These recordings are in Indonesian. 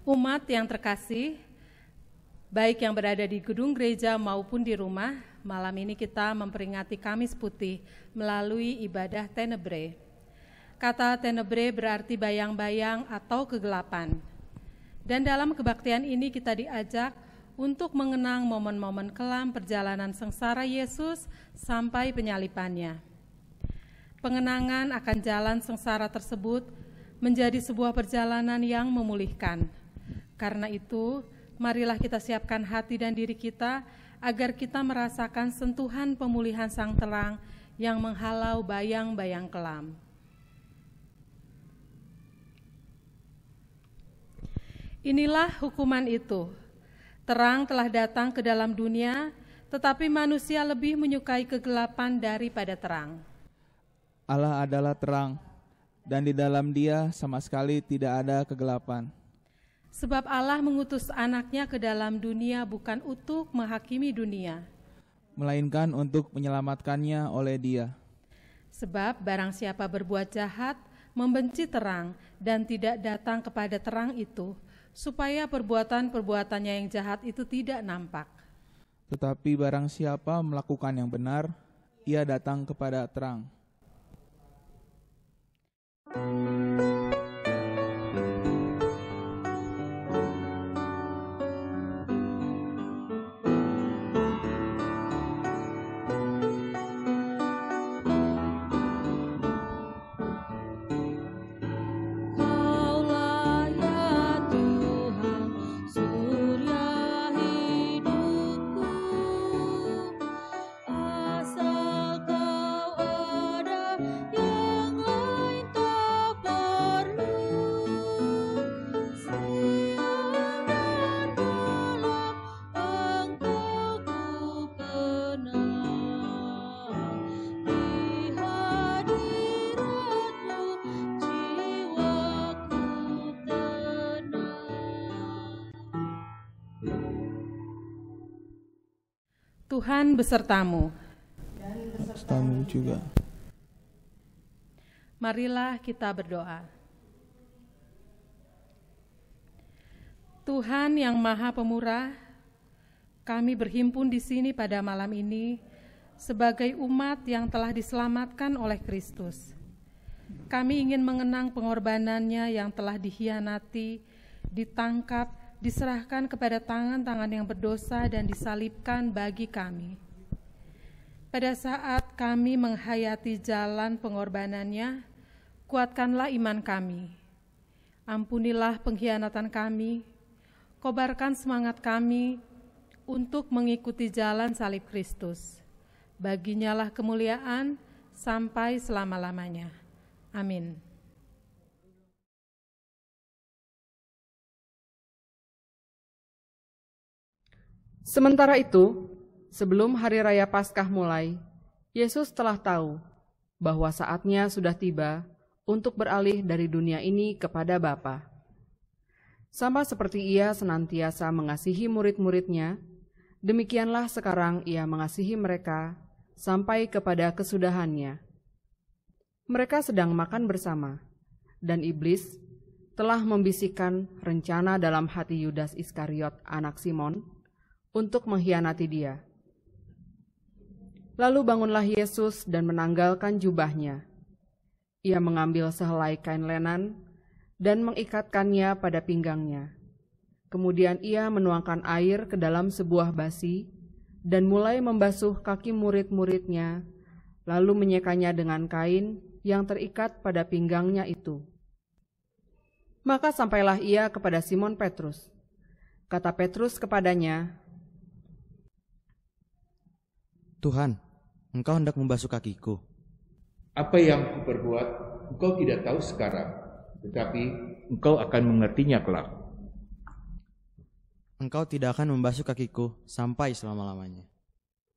Umat yang terkasih, baik yang berada di gedung gereja maupun di rumah, malam ini kita memperingati Kamis Putih melalui ibadah Tenebrae. Kata Tenebrae berarti bayang-bayang atau kegelapan. Dan dalam kebaktian ini kita diajak untuk mengenang momen-momen kelam perjalanan sengsara Yesus sampai penyalipannya. Pengenangan akan jalan sengsara tersebut menjadi sebuah perjalanan yang memulihkan. Karena itu, marilah kita siapkan hati dan diri kita agar kita merasakan sentuhan pemulihan sang terang yang menghalau bayang-bayang kelam. Inilah hukuman itu. Terang telah datang ke dalam dunia, tetapi manusia lebih menyukai kegelapan daripada terang. Allah adalah terang, dan di dalam Dia sama sekali tidak ada kegelapan. Sebab Allah mengutus anaknya ke dalam dunia bukan untuk menghakimi dunia, melainkan untuk menyelamatkannya oleh Dia. Sebab barang siapa berbuat jahat, membenci terang, dan tidak datang kepada terang itu, supaya perbuatan-perbuatannya yang jahat itu tidak nampak. Tetapi barang siapa melakukan yang benar, ia datang kepada terang. Tuhan besertamu. Dan besertamu juga. Marilah kita berdoa. Tuhan yang Maha Pemurah, kami berhimpun di sini pada malam ini sebagai umat yang telah diselamatkan oleh Kristus. Kami ingin mengenang pengorbanannya yang telah dikhianati, ditangkap, diserahkan kepada tangan-tangan yang berdosa dan disalibkan bagi kami. Pada saat kami menghayati jalan pengorbanannya, kuatkanlah iman kami. Ampunilah pengkhianatan kami, kobarkan semangat kami untuk mengikuti jalan salib Kristus. Baginya lah kemuliaan sampai selama-lamanya. Amin. Sementara itu, sebelum hari raya Paskah mulai, Yesus telah tahu bahwa saatnya sudah tiba untuk beralih dari dunia ini kepada Bapa. Sama seperti Ia senantiasa mengasihi murid-muridnya, demikianlah sekarang Ia mengasihi mereka sampai kepada kesudahannya. Mereka sedang makan bersama, dan iblis telah membisikkan rencana dalam hati Yudas Iskariot, anak Simon, untuk mengkhianati Dia. Lalu bangunlah Yesus dan menanggalkan jubahnya. Ia mengambil sehelai kain lenan dan mengikatkannya pada pinggangnya. Kemudian Ia menuangkan air ke dalam sebuah basi dan mulai membasuh kaki murid-muridnya, lalu menyekanya dengan kain yang terikat pada pinggangnya itu. Maka sampailah Ia kepada Simon Petrus. Kata Petrus kepadanya, Tuhan, Engkau hendak membasuh kakiku. Apa yang kuperbuat, Engkau tidak tahu sekarang, tetapi Engkau akan mengertinya kelak. Engkau tidak akan membasuh kakiku sampai selama-lamanya.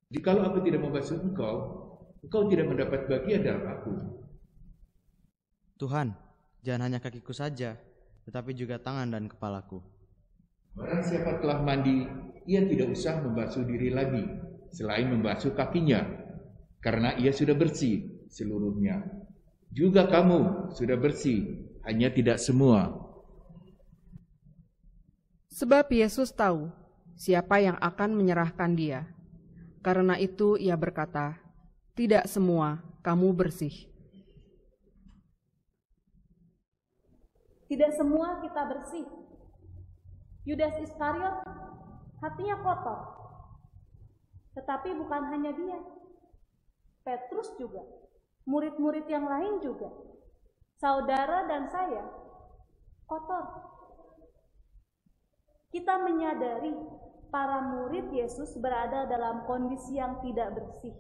Jikalau aku tidak membasuh Engkau, Engkau tidak mendapat bagian dalam aku. Tuhan, jangan hanya kakiku saja, tetapi juga tangan dan kepalaku. Barang siapa telah mandi, ia tidak usah membasuh diri lagi, selain membasuh kakinya, karena ia sudah bersih seluruhnya. Juga kamu sudah bersih, hanya tidak semua. Sebab Yesus tahu siapa yang akan menyerahkan dia. Karena itu ia berkata, "Tidak semua kamu bersih." Tidak semua kita bersih. Yudas Iskariot hatinya kotor. Tetapi bukan hanya dia. Petrus juga. Murid-murid yang lain juga. Saudara dan saya kotor. Kita menyadari para murid Yesus berada dalam kondisi yang tidak bersih.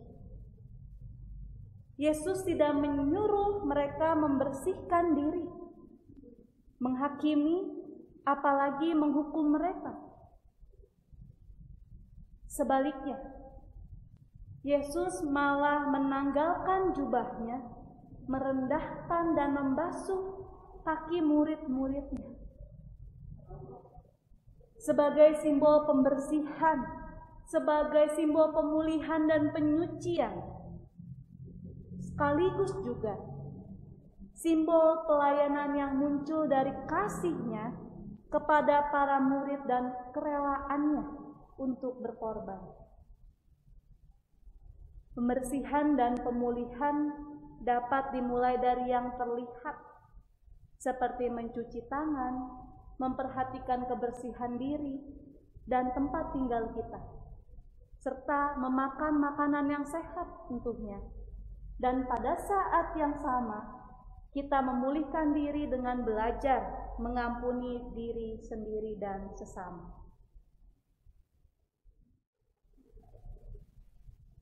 Yesus tidak menyuruh mereka membersihkan diri, menghakimi, apalagi menghukum mereka. Sebaliknya, Yesus malah menanggalkan jubahnya, merendahkan dan membasuh kaki murid-muridnya. Sebagai simbol pembersihan, sebagai simbol pemulihan dan penyucian, sekaligus juga simbol pelayanan yang muncul dari kasihnya kepada para murid dan kerelaannya untuk berkorban. Pembersihan dan pemulihan dapat dimulai dari yang terlihat, seperti mencuci tangan, memperhatikan kebersihan diri dan tempat tinggal kita, serta memakan makanan yang sehat tentunya. Dan pada saat yang sama, kita memulihkan diri dengan belajar mengampuni diri sendiri dan sesama.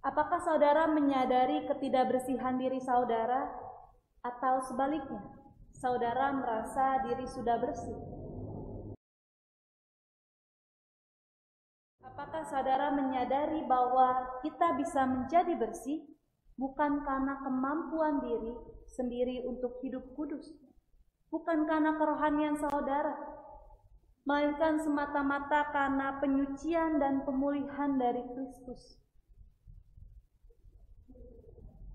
Apakah saudara menyadari ketidakbersihan diri saudara, atau sebaliknya, saudara merasa diri sudah bersih? Apakah saudara menyadari bahwa kita bisa menjadi bersih bukan karena kemampuan diri sendiri untuk hidup kudus, bukan karena kerohanian saudara, melainkan semata-mata karena penyucian dan pemulihan dari Kristus?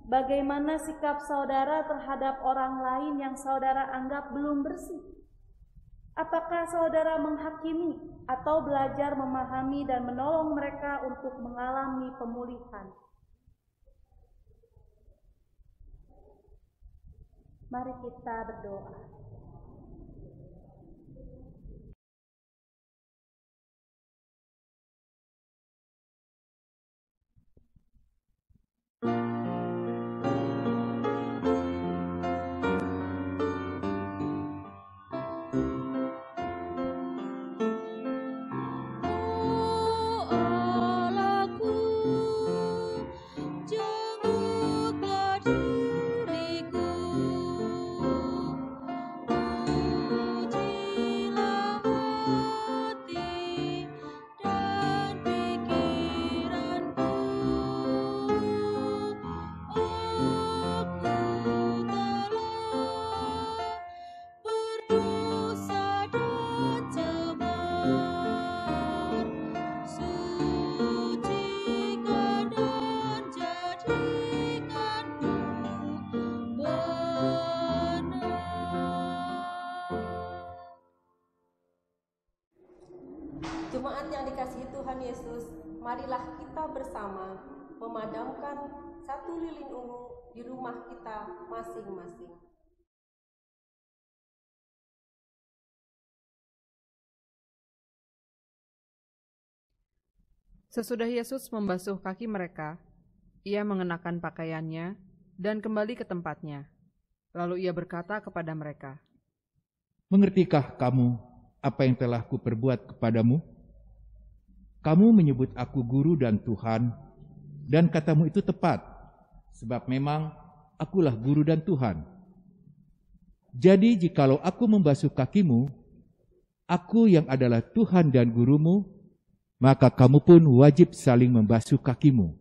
Bagaimana sikap saudara terhadap orang lain yang saudara anggap belum bersih? Apakah saudara menghakimi atau belajar memahami dan menolong mereka untuk mengalami pemulihan? Mari kita berdoa. Jemaat yang dikasihi Tuhan Yesus, marilah kita bersama memadamkan satu lilin ungu di rumah kita masing-masing. Sesudah Yesus membasuh kaki mereka, ia mengenakan pakaiannya dan kembali ke tempatnya. Lalu ia berkata kepada mereka, "Mengertikah kamu apa yang telah kuperbuat kepadamu? Kamu menyebut aku guru dan Tuhan, dan katamu itu tepat, sebab memang akulah guru dan Tuhan. Jadi jikalau aku membasuh kakimu, aku yang adalah Tuhan dan gurumu, maka kamu pun wajib saling membasuh kakimu.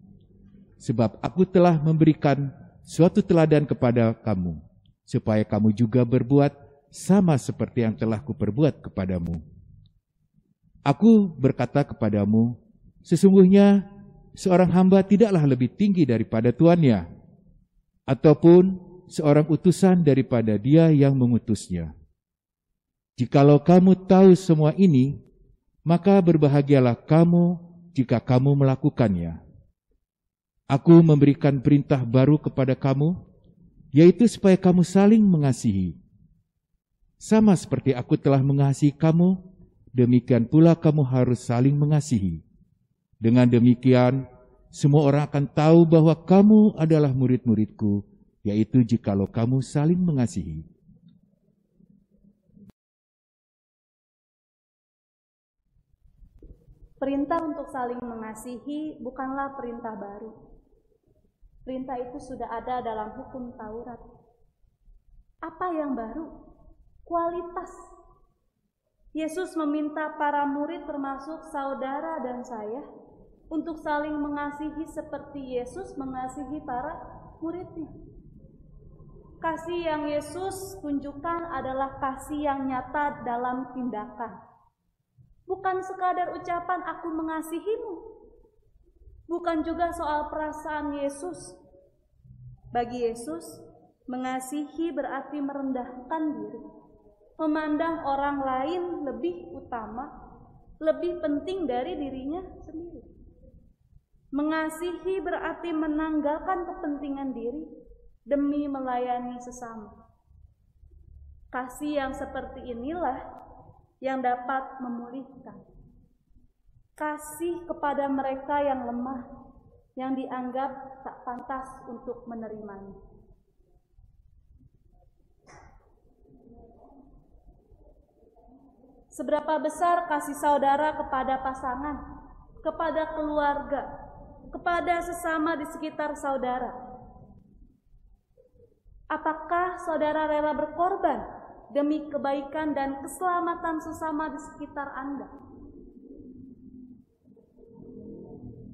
Sebab aku telah memberikan suatu teladan kepada kamu, supaya kamu juga berbuat sama seperti yang telah kuperbuat kepadamu. Aku berkata kepadamu, sesungguhnya seorang hamba tidaklah lebih tinggi daripada tuannya, ataupun seorang utusan daripada dia yang mengutusnya. Jikalau kamu tahu semua ini, maka berbahagialah kamu jika kamu melakukannya. Aku memberikan perintah baru kepada kamu, yaitu supaya kamu saling mengasihi. Sama seperti aku telah mengasihi kamu, demikian pula kamu harus saling mengasihi. Dengan demikian, semua orang akan tahu bahwa kamu adalah murid-muridku, yaitu jikalau kamu saling mengasihi. Perintah untuk saling mengasihi bukanlah perintah baru. Perintah itu sudah ada dalam hukum Taurat. Apa yang baru? Kualitas. Yesus meminta para murid termasuk saudara dan saya untuk saling mengasihi seperti Yesus mengasihi para muridnya. Kasih yang Yesus tunjukkan adalah kasih yang nyata dalam tindakan. Bukan sekadar ucapan aku mengasihimu. Bukan juga soal perasaan Yesus. Bagi Yesus, mengasihi berarti merendahkan diri. Memandang orang lain lebih utama, lebih penting dari dirinya sendiri. Mengasihi berarti menanggalkan kepentingan diri demi melayani sesama. Kasih yang seperti inilah yang dapat memulihkan. Kasih kepada mereka yang lemah, yang dianggap tak pantas untuk menerimanya. Seberapa besar kasih saudara kepada pasangan, kepada keluarga, kepada sesama di sekitar saudara? Apakah saudara rela berkorban demi kebaikan dan keselamatan sesama di sekitar Anda?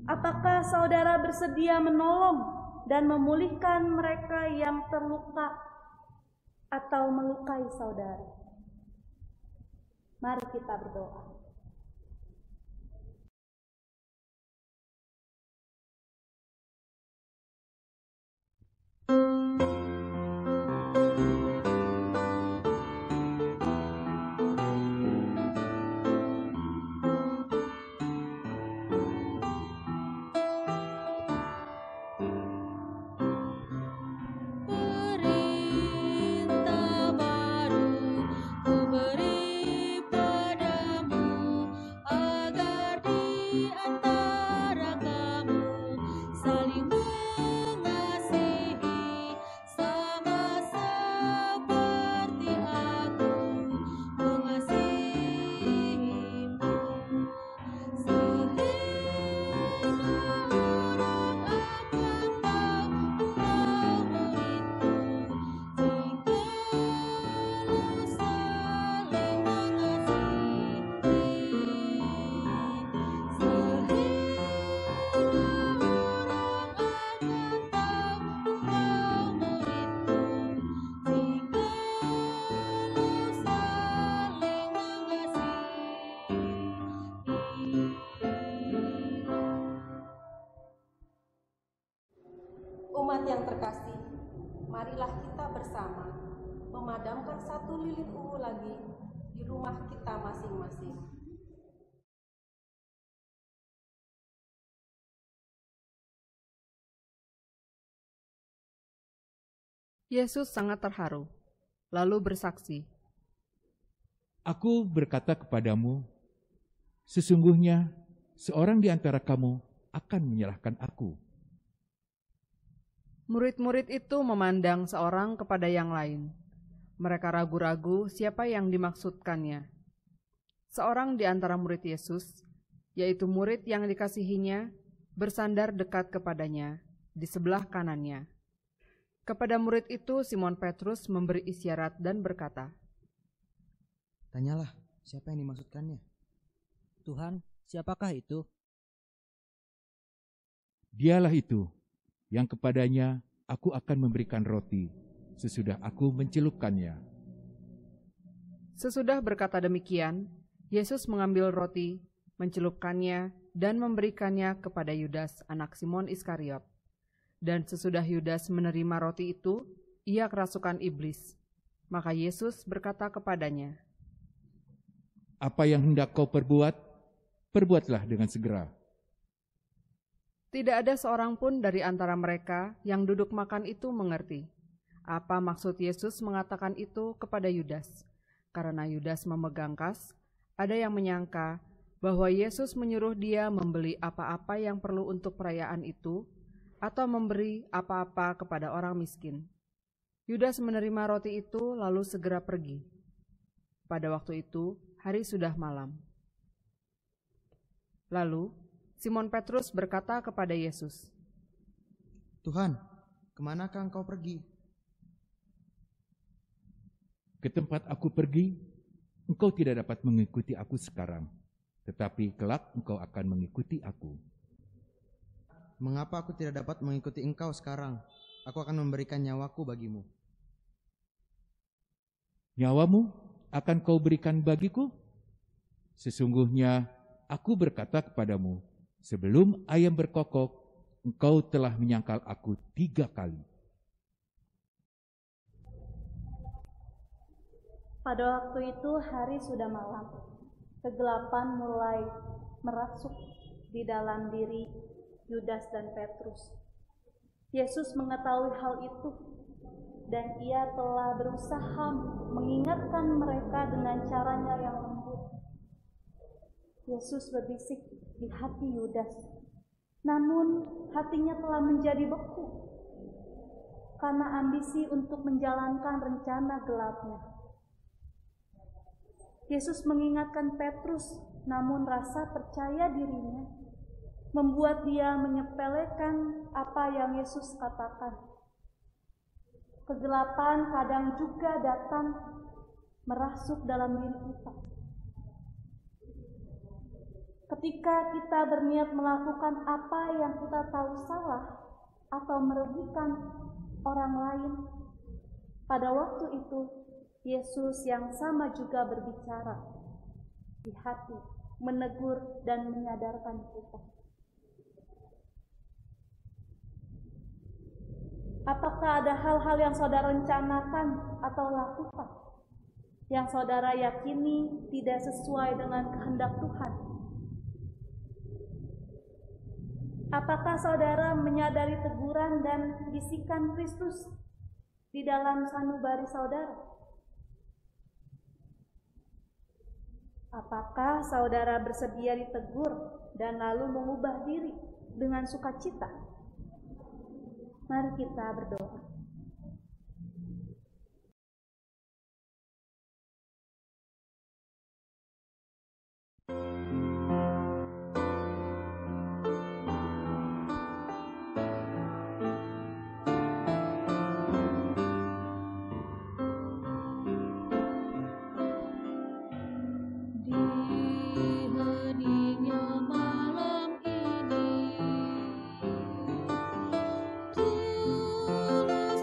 Apakah saudara bersedia menolong dan memulihkan mereka yang terluka atau melukai saudara? Mari kita berdoa. Umat yang terkasih, marilah kita bersama memadamkan satu lilin ungu lagi di rumah kita masing-masing. Yesus sangat terharu, lalu bersaksi, Aku berkata kepadamu, sesungguhnya seorang di antara kamu akan menyerahkan aku. Murid-murid itu memandang seorang kepada yang lain. Mereka ragu-ragu siapa yang dimaksudkannya. Seorang di antara murid Yesus, yaitu murid yang dikasihinya, bersandar dekat kepadanya, di sebelah kanannya. Kepada murid itu Simon Petrus memberi isyarat dan berkata, Tanyalah, siapa yang dimaksudkannya? Tuhan, siapakah itu? Dialah itu yang kepadanya aku akan memberikan roti sesudah aku mencelupkannya. Sesudah berkata demikian, Yesus mengambil roti, mencelupkannya, dan memberikannya kepada Yudas, anak Simon Iskariot. Dan sesudah Yudas menerima roti itu, ia kerasukan iblis. Maka Yesus berkata kepadanya, Apa yang hendak kau perbuat? perbuatlah dengan segera. Tidak ada seorang pun dari antara mereka yang duduk makan itu mengerti apa maksud Yesus mengatakan itu kepada Yudas. Karena Yudas memegang kas, ada yang menyangka bahwa Yesus menyuruh dia membeli apa-apa yang perlu untuk perayaan itu atau memberi apa-apa kepada orang miskin. Yudas menerima roti itu lalu segera pergi. Pada waktu itu, hari sudah malam. Lalu, Simon Petrus berkata kepada Yesus, Tuhan, kemanakah engkau pergi? Ke tempat aku pergi, engkau tidak dapat mengikuti aku sekarang, tetapi kelak engkau akan mengikuti aku. Mengapa aku tidak dapat mengikuti engkau sekarang? Aku akan memberikan nyawaku bagimu. Nyawamu akan kau berikan bagiku? Sesungguhnya aku berkata kepadamu, sebelum ayam berkokok, engkau telah menyangkal aku 3 kali. Pada waktu itu hari sudah malam. Kegelapan mulai merasuk di dalam diri Yudas dan Petrus. Yesus mengetahui hal itu dan ia telah berusaha mengingatkan mereka dengan caranya yang lembut. Yesus berbisik di hati Yudas, namun hatinya telah menjadi beku karena ambisi untuk menjalankan rencana gelapnya. Yesus mengingatkan Petrus, namun rasa percaya dirinya membuat dia menyepelekan apa yang Yesus katakan. Kegelapan kadang juga datang merasuk dalam diri kita. Ketika kita berniat melakukan apa yang kita tahu salah atau merugikan orang lain, pada waktu itu Yesus yang sama juga berbicara di hati, menegur dan menyadarkan kita. Apakah ada hal-hal yang saudara rencanakan atau lakukan yang saudara yakini tidak sesuai dengan kehendak Tuhan? Apakah saudara menyadari teguran dan bisikan Kristus di dalam sanubari saudara? Apakah saudara bersedia ditegur dan lalu mengubah diri dengan sukacita? Mari kita berdoa. Tulus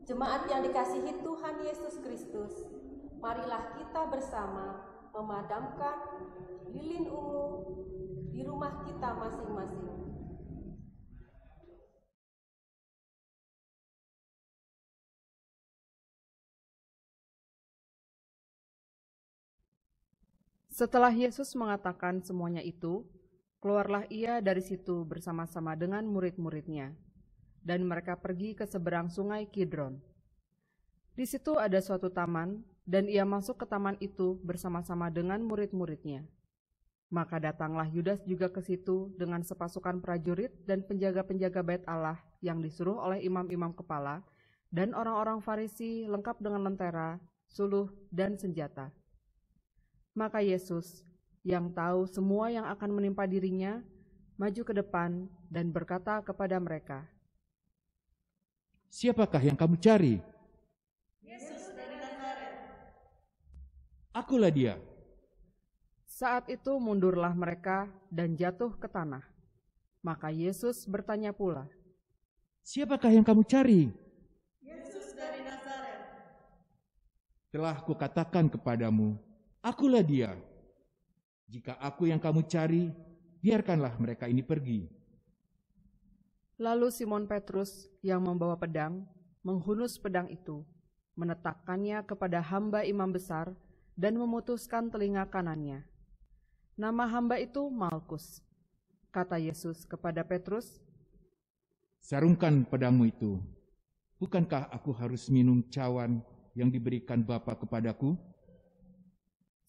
Jemaat yang dikasihi Tuhan Yesus Kristus, marilah kita bersama memadamkan lilin ungu di rumah kita masing-masing. Setelah Yesus mengatakan semuanya itu, keluarlah ia dari situ bersama-sama dengan murid-muridnya, dan mereka pergi ke seberang sungai Kidron. Di situ ada suatu taman, dan ia masuk ke taman itu bersama-sama dengan murid-muridnya. Maka datanglah Yudas juga ke situ dengan sepasukan prajurit dan penjaga-penjaga bait Allah yang disuruh oleh imam-imam kepala dan orang-orang Farisi lengkap dengan lentera, suluh, dan senjata. Maka Yesus, yang tahu semua yang akan menimpa dirinya, maju ke depan dan berkata kepada mereka, "Siapakah yang kamu cari?" Yesus dari Nazaret. "Akulah dia." Saat itu mundurlah mereka dan jatuh ke tanah. Maka Yesus bertanya pula, "Siapakah yang kamu cari?" Yesus dari Nazaret. "Telah kukatakan kepadamu, akulah dia. Jika aku yang kamu cari, biarkanlah mereka ini pergi." Lalu Simon Petrus yang membawa pedang menghunus pedang itu, menetakkannya kepada hamba imam besar dan memutuskan telinga kanannya. Nama hamba itu Malkus. Kata Yesus kepada Petrus, "Sarungkan pedangmu itu. Bukankah aku harus minum cawan yang diberikan Bapa kepadaku?"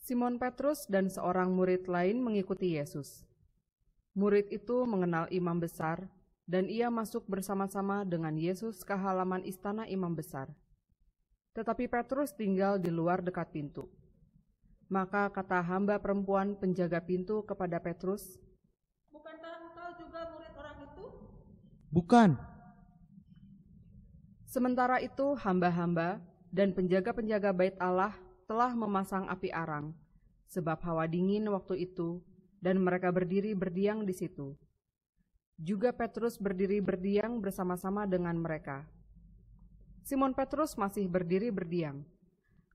Simon Petrus dan seorang murid lain mengikuti Yesus. Murid itu mengenal imam besar, dan ia masuk bersama-sama dengan Yesus ke halaman istana imam besar. Tetapi Petrus tinggal di luar dekat pintu. Maka kata hamba perempuan penjaga pintu kepada Petrus, Bukankah engkau juga murid orang itu? Bukan. Sementara itu hamba-hamba dan penjaga-penjaga bait Allah telah memasang api arang, sebab hawa dingin waktu itu, dan mereka berdiri berdiam di situ. Juga Petrus berdiri berdiam bersama-sama dengan mereka. Simon Petrus masih berdiri berdiam.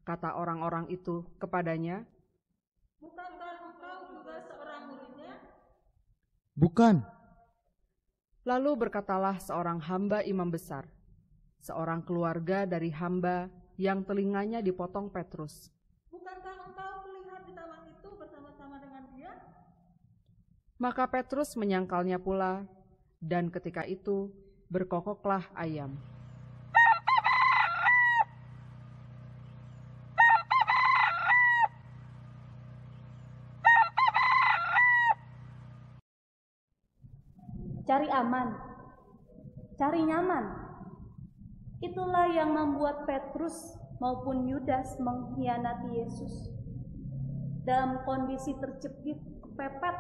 Kata orang-orang itu kepadanya, Bukankah engkau juga seorang muridnya? Bukan. Lalu berkatalah seorang hamba imam besar, seorang keluarga dari hamba yang telinganya dipotong Petrus. Bukankah engkau melihat di taman itu bersama-sama dengan dia? Maka Petrus menyangkalnya pula, dan ketika itu berkokoklah ayam. Cari aman, cari nyaman. Itulah yang membuat Petrus maupun Yudas mengkhianati Yesus. Dalam kondisi terjepit, kepepet,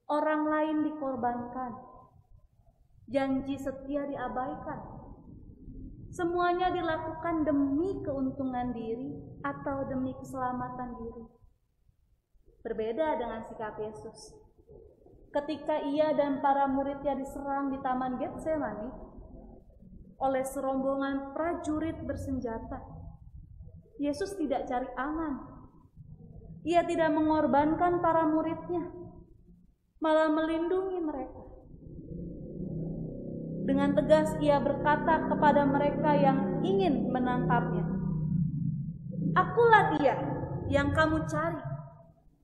orang lain dikorbankan, janji setia diabaikan. Semuanya dilakukan demi keuntungan diri atau demi keselamatan diri. Berbeda dengan sikap Yesus. Ketika ia dan para muridnya diserang di Taman Getsemani oleh serombongan prajurit bersenjata, Yesus tidak cari aman. Ia tidak mengorbankan para muridnya, malah melindungi mereka. Dengan tegas ia berkata kepada mereka yang ingin menangkapnya, "Akulah dia yang kamu cari.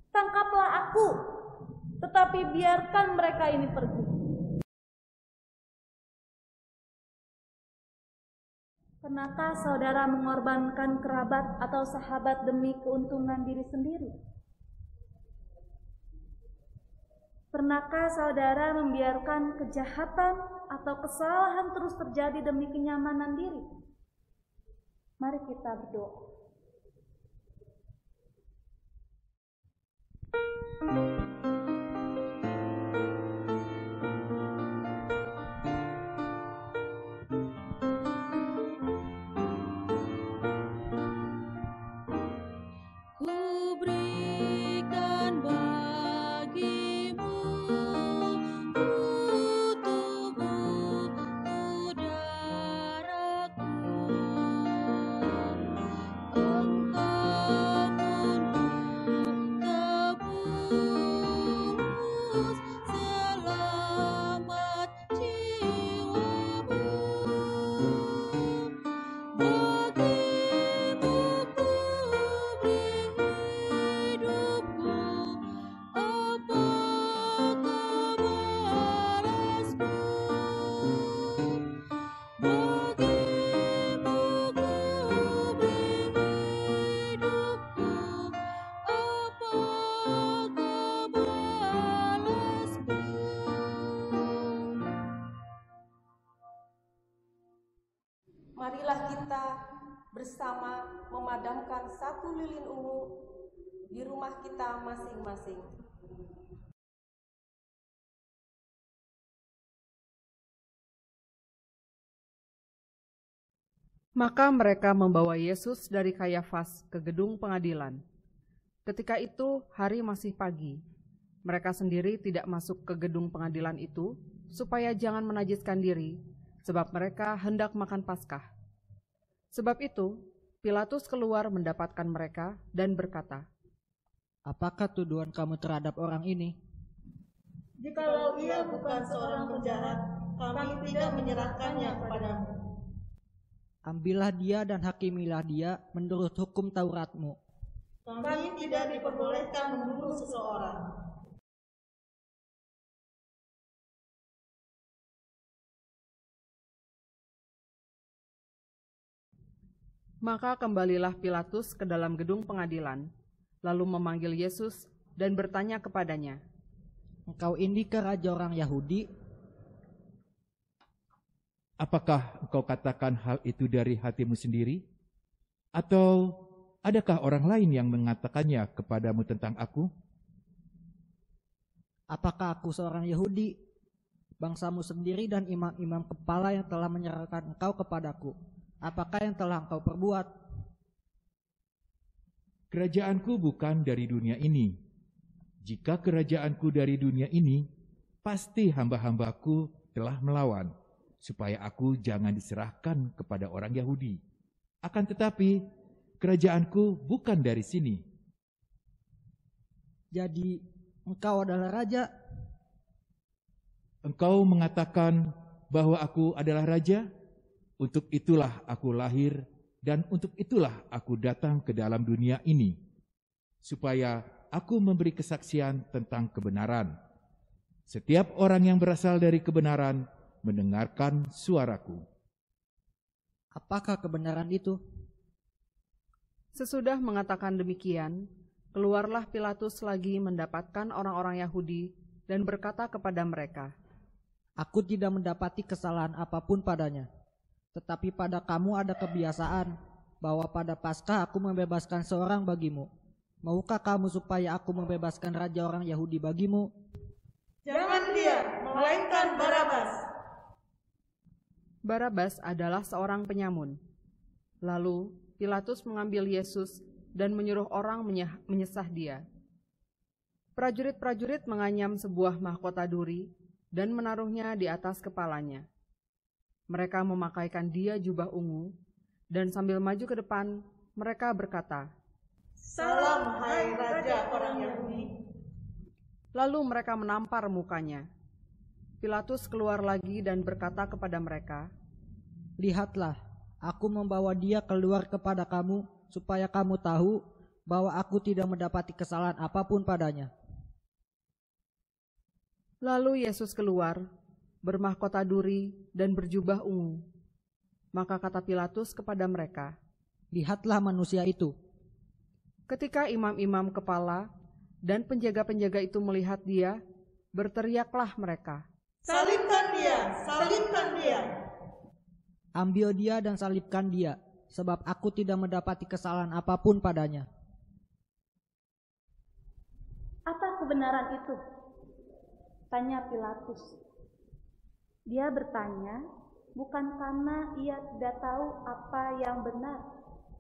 Tangkaplah aku, tetapi biarkan mereka ini pergi." Pernahkah saudara mengorbankan kerabat atau sahabat demi keuntungan diri sendiri? Pernahkah saudara membiarkan kejahatan atau kesalahan terus terjadi demi kenyamanan diri? Mari kita berdoa. Ku bersama memadamkan satu lilin ungu di rumah kita masing-masing. Maka mereka membawa Yesus dari Kayafas ke gedung pengadilan. Ketika itu hari masih pagi. Mereka sendiri tidak masuk ke gedung pengadilan itu supaya jangan menajiskan diri, sebab mereka hendak makan Paskah. Sebab itu, Pilatus keluar mendapatkan mereka dan berkata, Apakah tuduhan kamu terhadap orang ini? Jikalau ia bukan seorang penjahat, kami tidak menyerahkannya kepadamu. Ambillah dia dan hakimilah dia menurut hukum Tauratmu. Kami tidak diperbolehkan membunuh seseorang. Maka kembalilah Pilatus ke dalam gedung pengadilan, lalu memanggil Yesus dan bertanya kepadanya, Engkau ini ke raja orang Yahudi? Apakah engkau katakan hal itu dari hatimu sendiri? Atau adakah orang lain yang mengatakannya kepadamu tentang aku? Apakah aku seorang Yahudi? Bangsamu sendiri dan imam-imam kepala yang telah menyerahkan engkau kepadaku. Apakah yang telah engkau perbuat? Kerajaanku bukan dari dunia ini. Jika kerajaanku dari dunia ini, pasti hamba-hambaku telah melawan, supaya aku jangan diserahkan kepada orang Yahudi. Akan tetapi, kerajaanku bukan dari sini. Jadi, engkau adalah raja? Engkau mengatakan bahwa aku adalah raja? Untuk itulah aku lahir, dan untuk itulah aku datang ke dalam dunia ini, supaya aku memberi kesaksian tentang kebenaran. Setiap orang yang berasal dari kebenaran mendengarkan suaraku. Apakah kebenaran itu? Sesudah mengatakan demikian, keluarlah Pilatus lagi mendapatkan orang-orang Yahudi dan berkata kepada mereka, Aku tidak mendapati kesalahan apapun padanya. Tetapi pada kamu ada kebiasaan bahwa pada Paskah aku membebaskan seorang bagimu. Maukah kamu supaya aku membebaskan raja orang Yahudi bagimu? Jangan dia, melainkan Barabas. Barabas adalah seorang penyamun. Lalu Pilatus mengambil Yesus dan menyuruh orang menyesah dia. Prajurit-prajurit menganyam sebuah mahkota duri dan menaruhnya di atas kepalanya. Mereka memakaikan dia jubah ungu, dan sambil maju ke depan, mereka berkata, Salam, hai Raja orang Yahudi. Lalu mereka menampar mukanya. Pilatus keluar lagi dan berkata kepada mereka, Lihatlah, aku membawa dia keluar kepada kamu, supaya kamu tahu bahwa aku tidak mendapati kesalahan apapun padanya. Lalu Yesus keluar, bermahkota duri dan berjubah ungu. Maka kata Pilatus kepada mereka, Lihatlah manusia itu. Ketika imam-imam kepala dan penjaga-penjaga itu melihat dia, berteriaklah mereka, Salibkan dia, salibkan dia. Ambil dia dan salibkan dia, sebab aku tidak mendapati kesalahan apapun padanya. Apa kebenaran itu? Tanya Pilatus. Dia bertanya bukan karena ia tidak tahu apa yang benar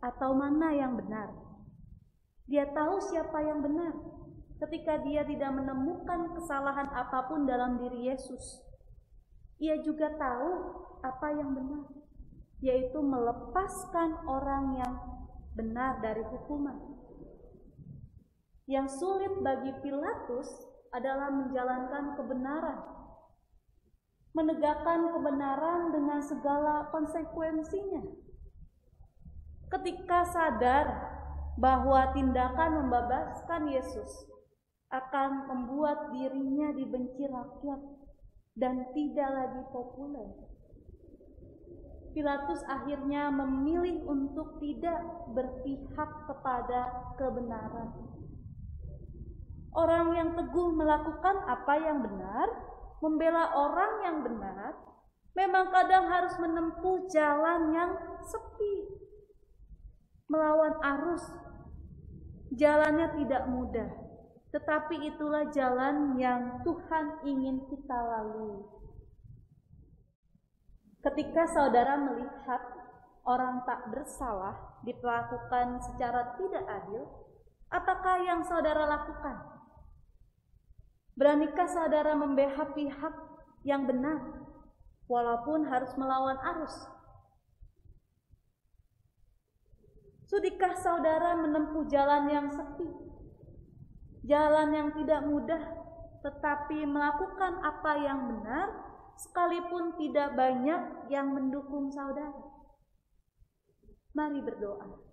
atau mana yang benar. Dia tahu siapa yang benar ketika dia tidak menemukan kesalahan apapun dalam diri Yesus. Ia juga tahu apa yang benar, yaitu melepaskan orang yang benar dari hukuman. Yang sulit bagi Pilatus adalah menjalankan kebenaran, menegakkan kebenaran dengan segala konsekuensinya. Ketika sadar bahwa tindakan membebaskan Yesus akan membuat dirinya dibenci rakyat dan tidak lagi populer, Pilatus akhirnya memilih untuk tidak berpihak kepada kebenaran. Orang yang teguh melakukan apa yang benar, membela orang yang benar, memang kadang harus menempuh jalan yang sepi, melawan arus. Jalannya tidak mudah, tetapi itulah jalan yang Tuhan ingin kita lalui. Ketika saudara melihat orang tak bersalah diperlakukan secara tidak adil, apakah yang saudara lakukan? Beranikah saudara membela pihak yang benar, walaupun harus melawan arus? Sudikah saudara menempuh jalan yang sepi, jalan yang tidak mudah, tetapi melakukan apa yang benar, sekalipun tidak banyak yang mendukung saudara? Mari berdoa.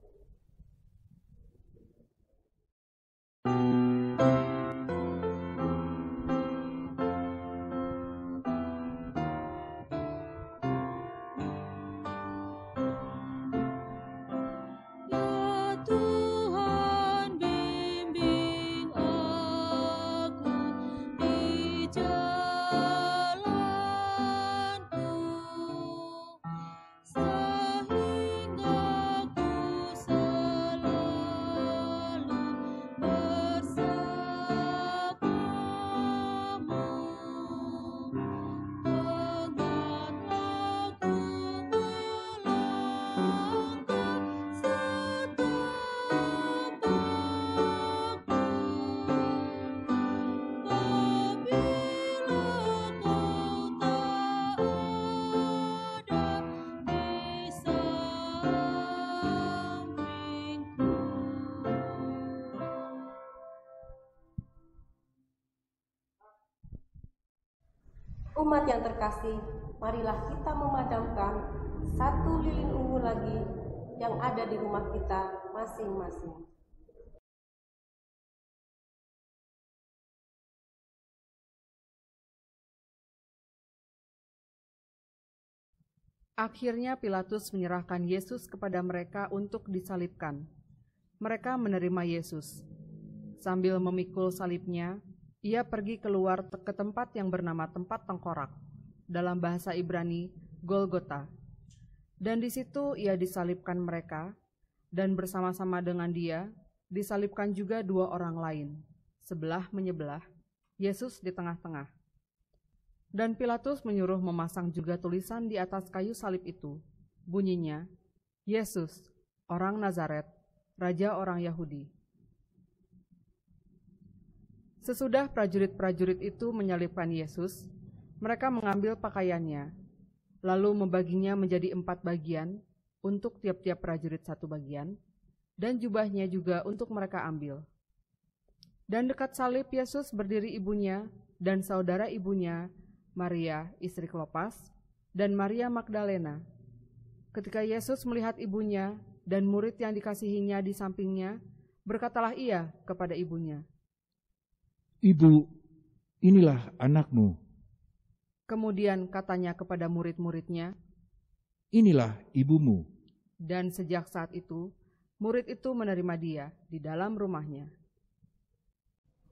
Umat yang terkasih, marilah kita memadamkan satu lilin ungu lagi yang ada di rumah kita masing-masing. Akhirnya Pilatus menyerahkan Yesus kepada mereka untuk disalibkan. Mereka menerima Yesus. Sambil memikul salibnya, ia pergi keluar ke tempat yang bernama tempat tengkorak, dalam bahasa Ibrani, Golgota. Dan di situ ia disalibkan mereka, dan bersama-sama dengan dia, disalibkan juga dua orang lain, sebelah menyebelah, Yesus di tengah-tengah. Dan Pilatus menyuruh memasang juga tulisan di atas kayu salib itu, bunyinya, Yesus, orang Nazaret, Raja orang Yahudi. Sesudah prajurit-prajurit itu menyalibkan Yesus, mereka mengambil pakaiannya, lalu membaginya menjadi 4 bagian, untuk tiap-tiap prajurit 1 bagian, dan jubahnya juga untuk mereka ambil. Dan dekat salib Yesus berdiri ibunya dan saudara ibunya, Maria, istri Klopas, dan Maria Magdalena. Ketika Yesus melihat ibunya dan murid yang dikasihinya di sampingnya, berkatalah ia kepada ibunya, "Ibu, inilah anakmu." Kemudian katanya kepada murid-muridnya, "Inilah ibumu." Dan sejak saat itu, murid itu menerima dia di dalam rumahnya.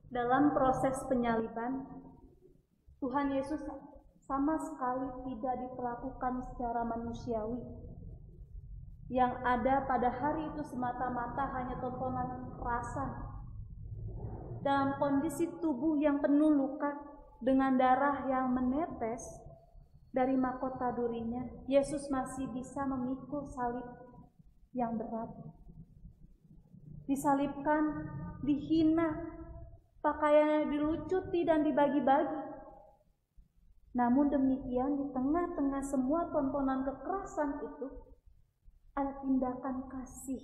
Dalam proses penyaliban, Tuhan Yesus sama sekali tidak diperlakukan secara manusiawi. Yang ada pada hari itu semata-mata hanya tontonan kekerasan. Dalam kondisi tubuh yang penuh luka dengan darah yang menetes dari mahkota durinya, Yesus masih bisa memikul salib yang berat. Disalibkan, dihina, pakaiannya dilucuti dan dibagi-bagi. Namun demikian, di tengah-tengah semua tontonan kekerasan itu, ada tindakan kasih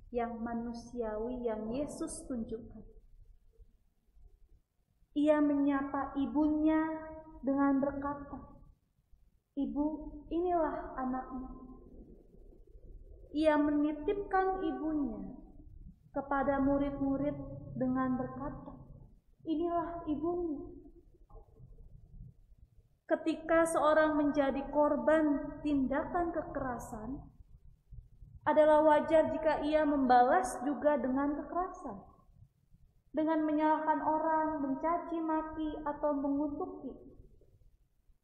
yang manusiawi yang Yesus tunjukkan. Ia menyapa ibunya dengan berkata, "Ibu, inilah anakmu." Ia menitipkan ibunya kepada murid-murid dengan berkata, "Inilah ibumu." Ketika seorang menjadi korban tindakan kekerasan, adalah wajar jika ia membalas juga dengan kekerasan. Dengan menyalahkan orang, mencaci maki, atau mengutuki.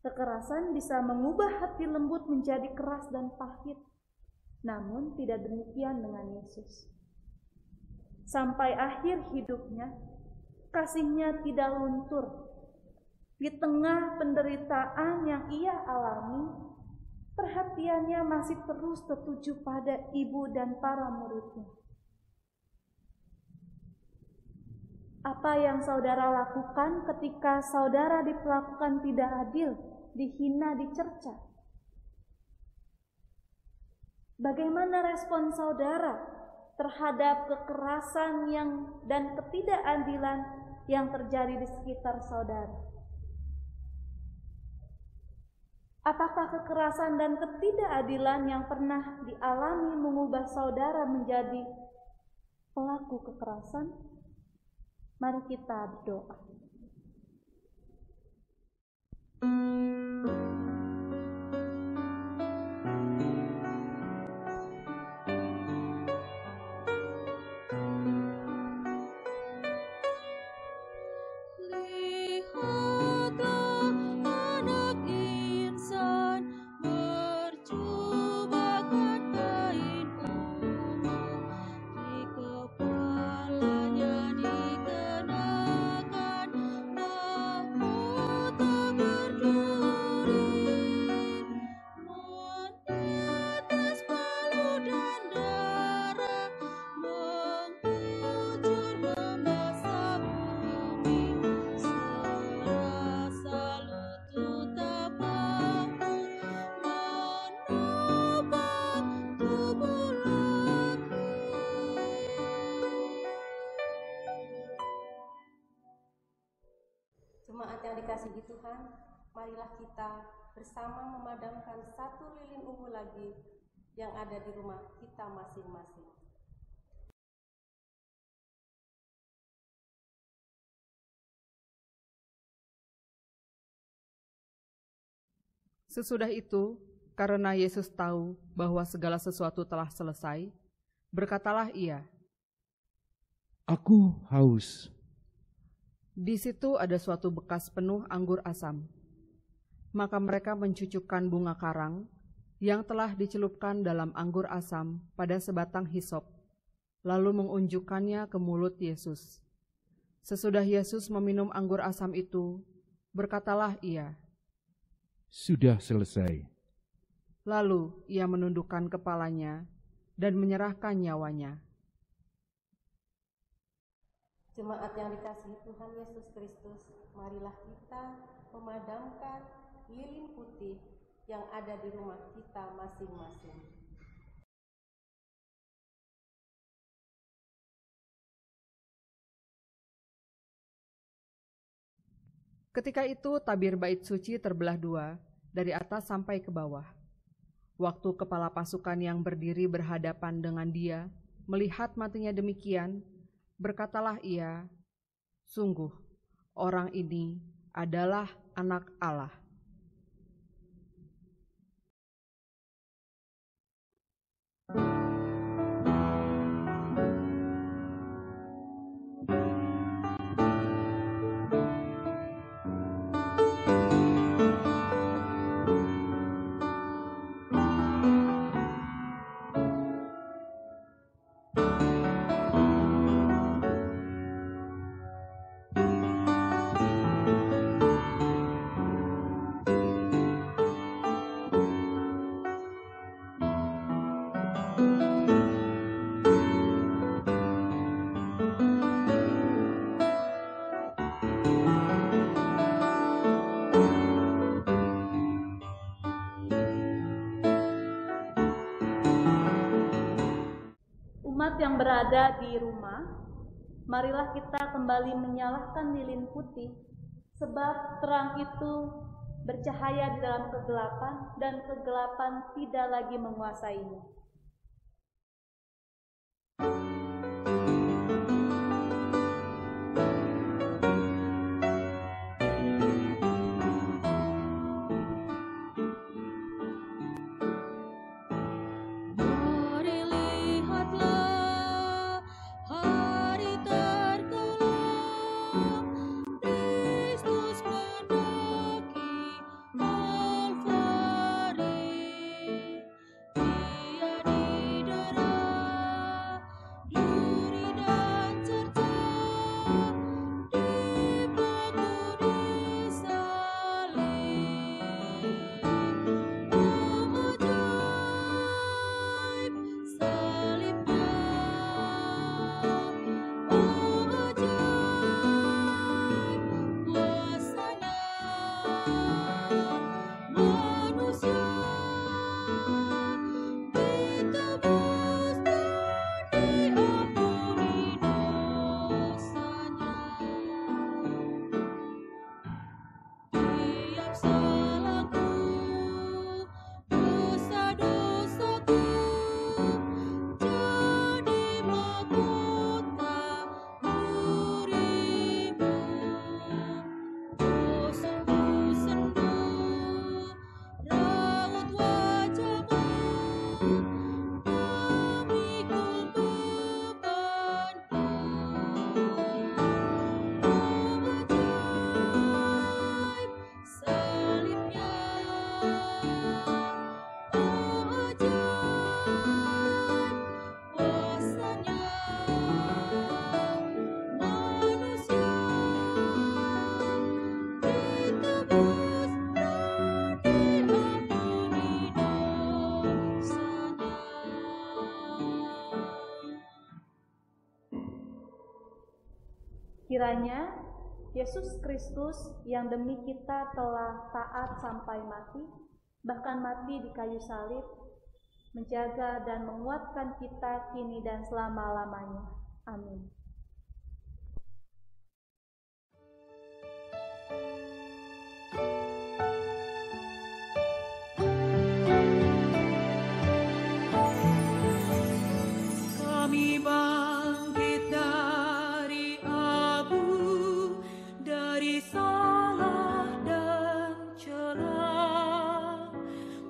Kekerasan bisa mengubah hati lembut menjadi keras dan pahit. Namun tidak demikian dengan Yesus. Sampai akhir hidupnya, kasih-Nya tidak luntur. Di tengah penderitaan yang Ia alami, perhatiannya masih terus tertuju pada ibu dan para murid-Nya. Apa yang saudara lakukan ketika saudara diperlakukan tidak adil, dihina, dicerca? Bagaimana respon saudara terhadap kekerasan dan ketidakadilan yang terjadi di sekitar saudara? Apakah kekerasan dan ketidakadilan yang pernah dialami mengubah saudara menjadi pelaku kekerasan? Mari kita berdoa. Jemaat yang dikasihi Tuhan, marilah kita bersama memadamkan satu lilin ungu lagi yang ada di rumah kita masing-masing. Sesudah itu, karena Yesus tahu bahwa segala sesuatu telah selesai, berkatalah Ia, "Aku haus." Di situ ada suatu bekas penuh anggur asam. Maka mereka mencucukkan bunga karang yang telah dicelupkan dalam anggur asam pada sebatang hisop, lalu mengunjukkannya ke mulut Yesus. Sesudah Yesus meminum anggur asam itu, berkatalah Ia, "Sudah selesai." Lalu Ia menundukkan kepalanya dan menyerahkan nyawanya. Jemaat yang dikasihi Tuhan Yesus Kristus, marilah kita memadamkan lilin putih yang ada di rumah kita masing-masing. Ketika itu tabir bait suci terbelah dua, dari atas sampai ke bawah. Waktu kepala pasukan yang berdiri berhadapan dengan Dia melihat matinya demikian, berkatalah ia, "Sungguh, orang ini adalah Anak Allah." Umat yang berada di rumah, marilah kita kembali menyalakan lilin putih, sebab terang itu bercahaya di dalam kegelapan dan kegelapan tidak lagi menguasainya. Dia Kiranya Yesus Kristus yang demi kita telah taat sampai mati, bahkan mati di kayu salib, menjaga dan menguatkan kita kini dan selama-lamanya. Amin. Kami bangkit dari abu, dari salah dan celah,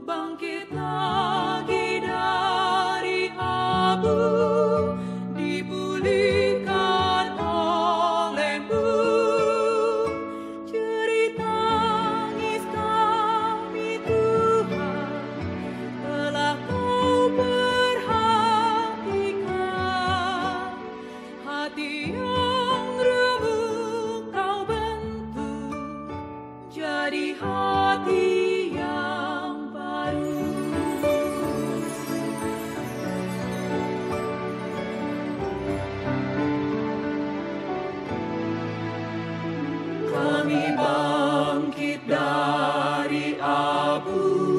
bangkit lagi dari abu, dipulihkan oleh-Mu. Cerita tangis kami Tuhan, telah Kau perhatikan. Hati yang remuk Kau bentuk jadi hati yang baru. Kami bangkit dari abu,